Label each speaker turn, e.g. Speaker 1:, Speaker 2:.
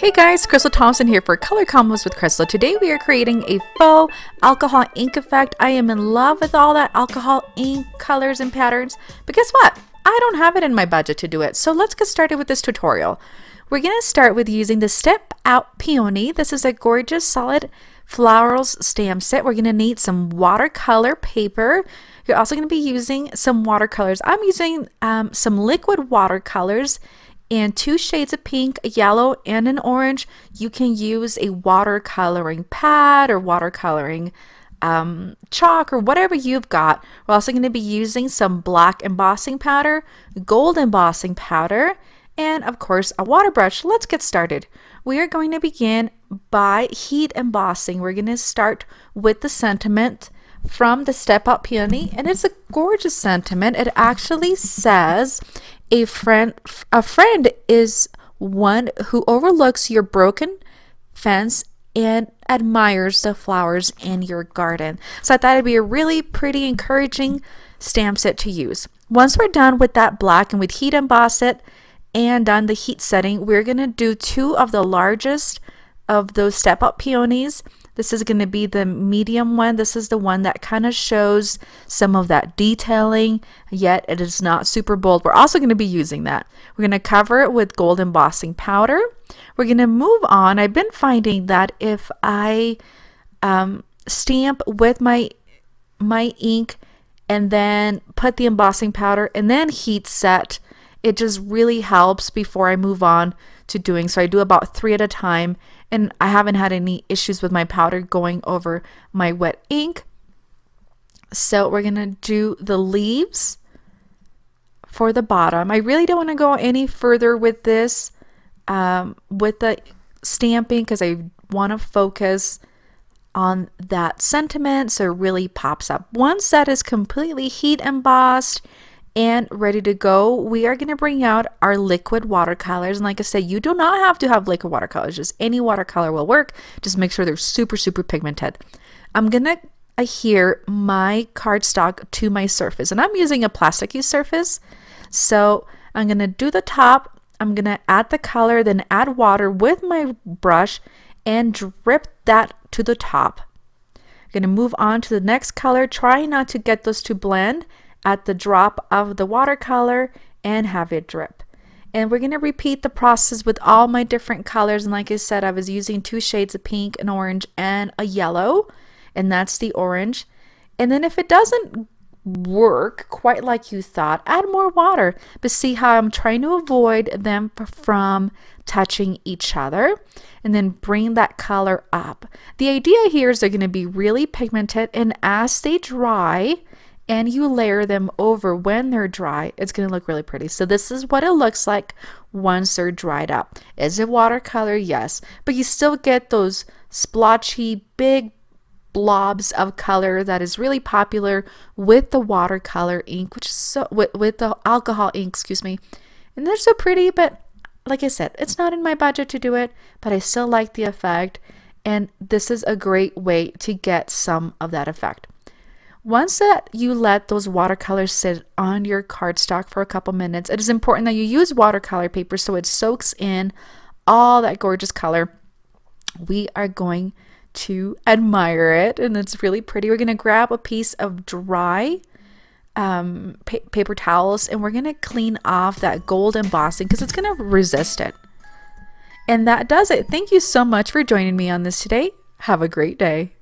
Speaker 1: Hey guys, Crystal Thompson here for Color Combos with Crystal. Today we are creating a faux alcohol ink effect. I am in love with all that alcohol ink colors and patterns, but guess what? I don't have it in my budget to do it. So let's get started with this tutorial. We're going to start with using the Step Out Peony. This is a gorgeous solid florals stamp set. We're going to need some watercolor paper. You're also going to be using some watercolors. I'm using some liquid watercolors and 2 shades of pink, a yellow, and an orange. You can use a watercoloring pad or watercoloring chalk or whatever you've got. We're also going to be using some black embossing powder, gold embossing powder, and of course a water brush. Let's get started. We are going to begin by heat embossing. We're going to start with the sentiment from the Step Out Peony, and it's a gorgeous sentiment. It actually says, a friend is one who overlooks your broken fence and admires the flowers in your garden. So I thought it'd be a really pretty, encouraging stamp set to use. Once we're done with that black and we'd heat emboss it and done the heat setting, we're going to do 2 of the largest of those Step Out Peonies. This is going to be the medium one. This is the one that kind of shows some of that detailing, yet it is not super bold. We're also going to be using that. We're going to cover it with gold embossing powder. We're going to move on. I've been finding that if I stamp with my ink and then put the embossing powder and then heat set, it just really helps before I move on to doing. So I do about 3 at a time, and I haven't had any issues with my powder going over my wet ink. So we're going to do the leaves for the bottom. I really don't want to go any further with this, with the stamping, because I want to focus on that sentiment so it really pops up. Once that is completely heat embossed and ready to go, we are going to bring out our liquid watercolors. And like I said, you do not have to have liquid watercolors. Just any watercolor will work. Just make sure they're super pigmented. I'm going to adhere my cardstock to my surface, and I'm using a plasticky surface. So I'm going to do the top. I'm going to add the color, then add water with my brush and drip that to the top. I'm going to move on to the next color. Try not to get those to blend at the drop of the watercolor and have it drip. And we're going to repeat the process with all my different colors. And like I said, I was using 2 shades of pink, an orange, and a yellow, and that's the orange. And then if it doesn't work quite like you thought, add more water. But see how I'm trying to avoid them from touching each other, and then bring that color up. The idea here is they're going to be really pigmented, and as they dry and you layer them over when they're dry, it's going to look really pretty. So this is what it looks like once they're dried up. Is it watercolor? Yes, but you still get those splotchy big blobs of color that is really popular with the watercolor ink, which is so with the alcohol ink, excuse me. And they're so pretty, but like I said, it's not in my budget to do it, but I still like the effect, and this is a great way to get some of that effect. Once that you let those watercolors sit on your cardstock for a couple minutes, it is important that you use watercolor paper so it soaks in all that gorgeous color. We are going to admire it, and it's really pretty. We're going to grab a piece of dry paper towels, and we're going to clean off that gold embossing because it's going to resist it. And that does it. Thank you so much for joining me on this today. Have a great day.